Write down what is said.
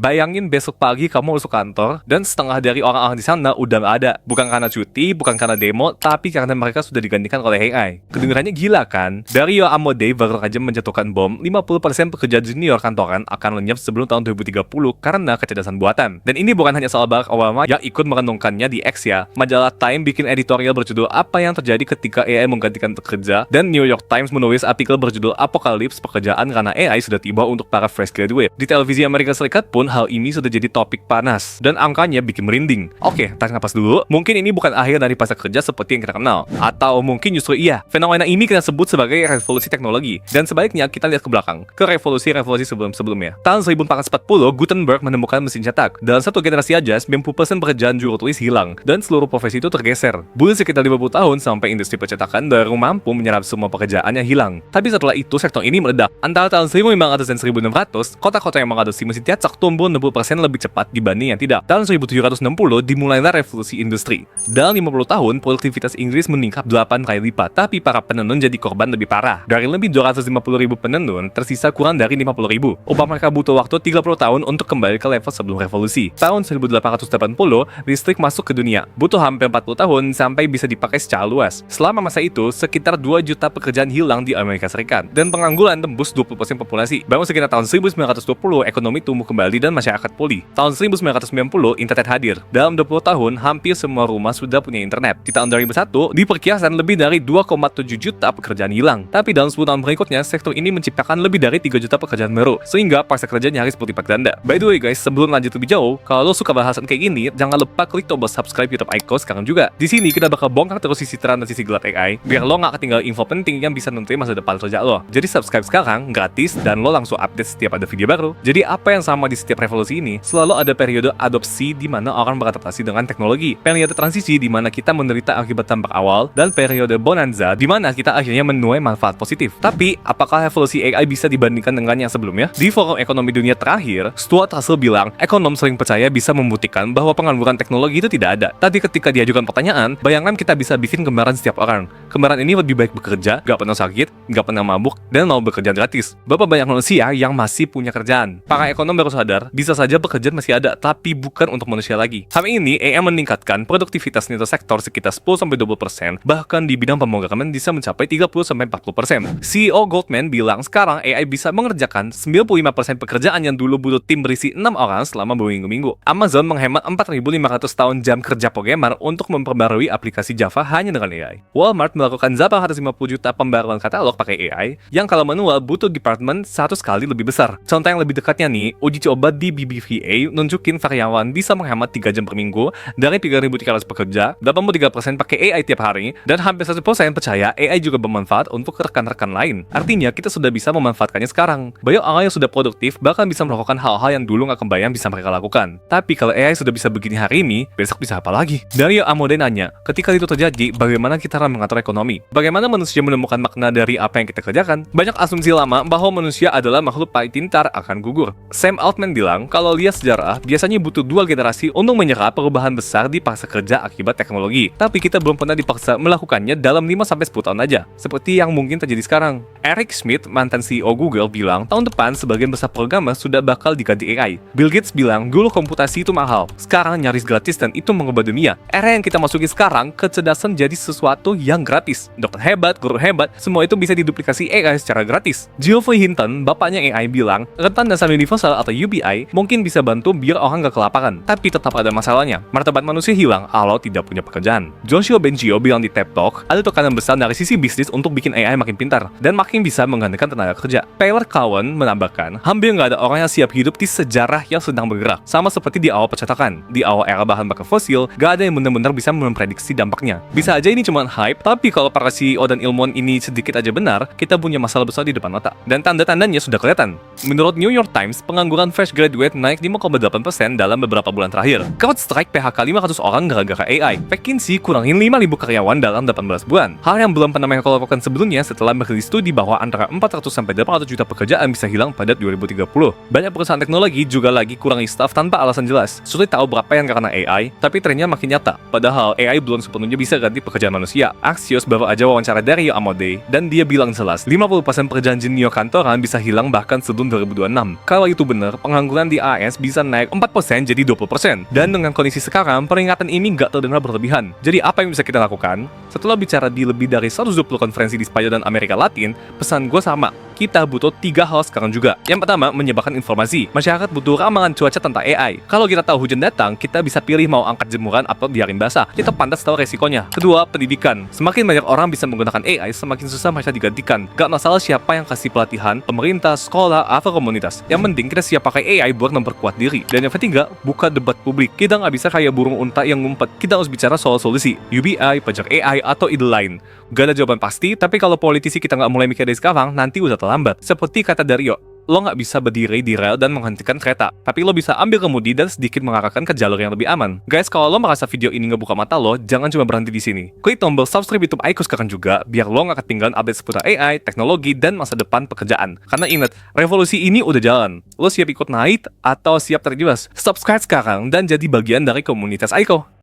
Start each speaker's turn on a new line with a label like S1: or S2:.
S1: Bayangin besok pagi kamu masuk kantor, dan setengah dari orang-orang di sana udah nggak ada. Bukan karena cuti, bukan karena demo, tapi karena mereka sudah digantikan oleh AI. Kedengarannya gila kan? Dario Amodei baru saja menjatuhkan bom, 50% pekerja junior kantoran akan lenyap sebelum tahun 2030 karena kecerdasan buatan. Dan ini bukan hanya soal Barack Obama yang ikut merenungkannya di X ya. Majalah Time bikin editorial berjudul "Apa yang terjadi ketika AI menggantikan pekerja", dan New York Times menulis artikel berjudul "Apokalips Pekerjaan karena AI sudah tiba untuk para fresh graduate". Di televisi Amerika Serikat pun hal ini sudah jadi topik panas, dan angkanya bikin merinding. Oke, tarik napas dulu. Mungkin ini bukan akhir dari pasar kerja seperti yang kita kenal. Atau mungkin justru iya, fenomena ini kita sebut sebagai revolusi teknologi. Dan sebaliknya, kita lihat ke belakang, ke revolusi-revolusi sebelum-sebelumnya. Tahun 1440, Gutenberg menemukan mesin cetak. Dalam satu generasi aja, 90% pekerjaan juru tulis hilang, dan seluruh profesi itu tergeser. Butuh sekitar 50 tahun sampai industri percetakan baru mampu menyerap semua pekerjaan yang hilang. Tapi setelah itu, sektor ini meledak. Antara tahun 1500 dan 1600, kota-kota yang mengadopsi mesin cetak tumbuh 60% lebih cepat dibanding yang tidak. Tahun 1760 dimulailah revolusi industri. Dalam 50 tahun, produktivitas Inggris meningkat 8 kali lipat, tapi para penenun jadi korban lebih parah. Dari lebih 250.000 penenun, tersisa kurang dari 50.000. Upah mereka butuh waktu 30 tahun untuk kembali ke level sebelum revolusi. Tahun 1880, listrik masuk ke dunia. Butuh hampir 40 tahun sampai bisa dipakai secara luas. Selama masa itu, sekitar 2 juta pekerjaan hilang di Amerika Serikat. Dan pengangguran tembus 20% populasi. Baru sekitar tahun 1920, ekonomi tumbuh kembali dan masyarakat pulih. Tahun 1990, internet hadir. Dalam 20 tahun, hampir semua rumah sudah punya internet. Di tahun 2001, diperkirakan lebih dari 2,7 juta pekerjaan hilang. Tapi dalam 10 tahun berikutnya, sektor ini menciptakan lebih dari 3 juta pekerjaan baru, sehingga pasar kerja nyaris berlipat ganda. By the way guys, sebelum lanjut lebih jauh, kalau lo suka bahasan kayak gini, jangan lupa klik tombol subscribe YouTube Aiko sekarang juga. Di sini kita bakal bongkar terus sisi terang dan sisi gelap AI, biar lo nggak ketinggalan info penting yang bisa nentuin masa depan kerja lo. Jadi subscribe sekarang, gratis, dan lo langsung update setiap ada video baru. Jadi apa yang sama di setiap revolusi ini, selalu ada periode adopsi di mana orang beradaptasi dengan teknologi, periode transisi di mana kita menderita akibat dampak awal, dan periode bonanza di mana kita akhirnya menuai manfaat positif. Tapi, apakah revolusi AI bisa dibandingkan dengan yang sebelumnya? Di Forum Ekonomi Dunia terakhir, Stuart Russell bilang, ekonom sering percaya bisa membuktikan bahwa pengangguran teknologi itu tidak ada. Tapi ketika diajukan pertanyaan, bayangkan kita bisa bikin kembaran setiap orang. Kembaran ini lebih baik bekerja, gak pernah sakit, gak pernah mabuk, dan mau bekerja gratis. Berapa banyak manusia yang masih punya kerjaan? Para ekonom baru sadar, bisa saja pekerjaan masih ada, tapi bukan untuk manusia lagi. Hal ini, AI meningkatkan produktivitas lintas sektor sekitar 10-20%, bahkan di bidang pemrograman bisa mencapai 30-40%. CEO Goldman bilang sekarang AI bisa mengerjakan 95% pekerjaan yang dulu butuh tim berisi 6 orang selama berminggu-minggu. Amazon menghemat 4.500 tahun jam kerja programmer untuk memperbarui aplikasi Java hanya dengan AI. Walmart melakukan 850 juta pembaruan katalog pakai AI, yang kalau manual butuh departemen 100 kali lebih besar. Contoh yang lebih dekatnya nih, uji coba di BBVA nunjukin karyawan bisa menghemat 3 jam per minggu dari 3.300 pekerja, 83% pakai AI tiap hari, dan hampir 100% percaya AI juga bermanfaat untuk rekan-rekan lain. Artinya, kita sudah bisa memanfaatkannya sekarang. Banyak orang yang sudah produktif bahkan bisa melakukan hal-hal yang dulu nggak kebayang bisa mereka lakukan. Tapi kalau AI sudah bisa begini hari ini, besok bisa apa lagi? Dario Amodei nanya, ketika itu terjadi, bagaimana kita akan mengatur ekonomi? Bagaimana manusia menemukan makna dari apa yang kita kerjakan? Banyak asumsi lama bahwa manusia adalah makhluk paling pintar akan gugur. Sam Altman bilang, kalau lihat sejarah, biasanya butuh 2 generasi untuk menyerap perubahan besar di pasar kerja akibat teknologi. Tapi kita belum pernah dipaksa melakukannya dalam 5-10 tahun aja, seperti yang mungkin terjadi sekarang. Eric Schmidt, mantan CEO Google, bilang tahun depan sebagian besar programmer sudah bakal diganti AI. Bill Gates bilang dulu komputasi itu mahal, sekarang nyaris gratis dan itu mengubah dunia. Era yang kita masuki sekarang, kecerdasan jadi sesuatu yang gratis. Dokter hebat, guru hebat, semua itu bisa diduplikasi AI secara gratis. Geoffrey Hinton, bapaknya AI, bilang rentan dasar universal atau UBI mungkin bisa bantu biar orang gak kelaparan, tapi tetap ada masalahnya. Martabat manusia hilang kalau tidak punya pekerjaan. Joshua Bengio bilang di TED Talk, ada tekanan besar dari sisi bisnis untuk bikin AI makin pintar dan makin bisa menggantikan tenaga kerja. Taylor Cowen menambahkan, hampir nggak ada orang yang siap hidup di sejarah yang sedang bergerak. Sama seperti di awal percetakan. Di awal era bahan bakar fosil, nggak ada yang benar-benar bisa memprediksi dampaknya. Bisa aja ini cuma hype, tapi kalau para CEO dan ilmuwan ini sedikit aja benar, kita punya masalah besar di depan mata. Dan tanda-tandanya sudah kelihatan. Menurut New York Times, pengangguran fresh graduate naik 5,8% dalam beberapa bulan terakhir. CrowdStrike PHK 500 orang gara-gara AI. McKinsey kurangin 5.000 karyawan dalam 18 bulan. Hal yang belum pernah mereka lakukan sebelumnya setelah merilis studi bahwa antara 400 sampai 800 juta pekerjaan bisa hilang pada 2030. Banyak perusahaan teknologi juga lagi kurangi staff tanpa alasan jelas. Sulit tahu berapa yang karena AI, tapi trennya makin nyata. Padahal AI belum sepenuhnya bisa ganti pekerjaan manusia. Axios baru aja wawancara Dario Amodei, dan dia bilang jelas 50% pekerjaan jenior kantoran bisa hilang bahkan sebelum 2026. Kalau itu benar, pengangguran di AS bisa naik 4% jadi 20%. Dan dengan kondisi sekarang, peringatan ini nggak terdengar berlebihan. Jadi apa yang bisa kita lakukan? Setelah bicara di lebih dari 120 konferensi di Spanyol dan Amerika Latin, pesan gue sama. Kita butuh 3 hal sekarang juga. Yang pertama, menyebarkan informasi. Masyarakat butuh ramalan cuaca tentang AI. Kalau kita tahu hujan datang, kita bisa pilih mau angkat jemuran atau biarin basah. Kita pantas tahu resikonya. Kedua, pendidikan. Semakin banyak orang bisa menggunakan AI, semakin susah mereka digantikan. Gak masalah siapa yang kasih pelatihan, pemerintah, sekolah, atau komunitas. Yang penting kita siap pakai AI buat memperkuat diri. Dan yang ketiga, buka debat publik. Kita nggak bisa kayak burung unta yang ngumpet. Kita harus bicara soal solusi. UBI, pajak AI, atau ide lain. Gak ada jawaban pasti, tapi kalau politisi kita nggak mulai mikir dari sekarang, nanti udah terlambat. Seperti kata Dario, lo nggak bisa berdiri di rel dan menghentikan kereta, tapi lo bisa ambil kemudi dan sedikit mengarahkan ke jalur yang lebih aman. Guys, kalau lo merasa video ini ngebuka mata lo, jangan cuma berhenti di sini. Klik tombol subscribe YouTube Aiko sekarang juga, biar lo nggak ketinggalan update seputar AI, teknologi, dan masa depan pekerjaan. Karena ingat, revolusi ini udah jalan. Lo siap ikut naik atau siap terjebak? Subscribe sekarang dan jadi bagian dari komunitas Aiko.